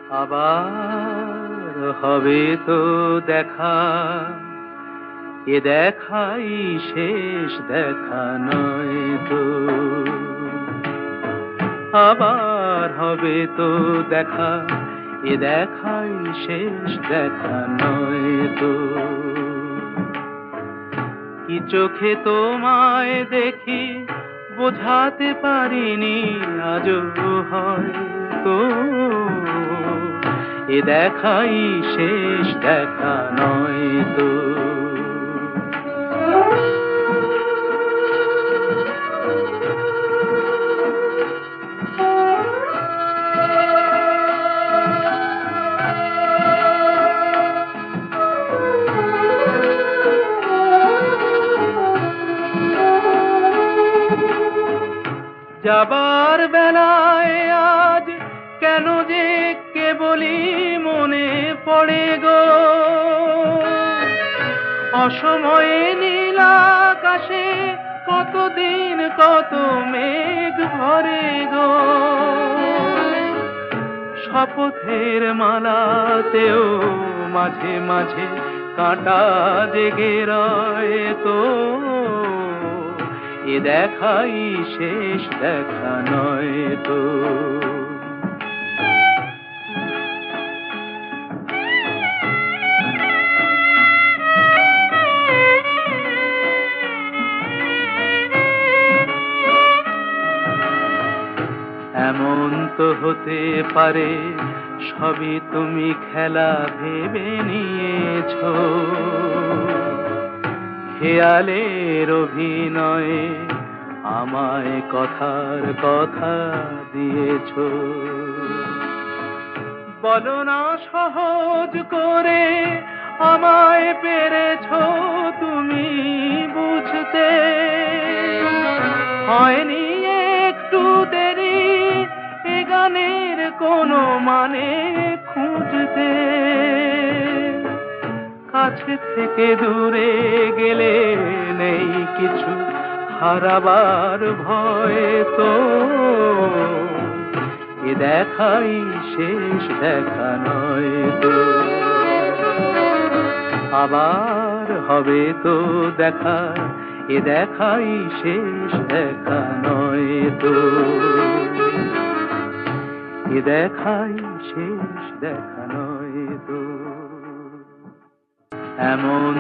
আবার হবে তো দেখা, এ দেখাই শেষ দেখা নয় তো। আবার হবে তো দেখা, এ দেখাই শেষ দেখা নয় তো। কি চোখে তোমায় দেখি বোঝাতে পারিনি আজও হয়তো, এ দেখাই শেষ দেখা নয় তো। যাবার বেলায় আজ কেন যে কেবলই মনে পড়ে গো, অসময়ে নীল আকাশে কতদিন কত মেঘ ভরে গো। শপথের মালাতেও মাঝে মাঝে কাঁটা জেগে রয় তো, এ দেখাই শেষ দেখা নয় তো। এমন তো হতে পারে সবই তুমি খেলা ভেবে নিয়েছো, খেয়ালের অভিনয়ে আমায় কথার কথা দিয়েছো। বলো না সহজ করে আমায় পেরেছো তুমি বুঝতে, হয়নি একটু দেরি এ গানের কোনো মানে খুঁজতে। কাছে থেকে দূরে গেলে নেই কিছু হারাবার ভয় তো, এ দেখাই শেষ দেখা নয় তো। আবার হবে তো দেখা, এ দেখাই শেষ দেখা নয় তো। এ দেখাই শেষ দেখা নয় তো। এমন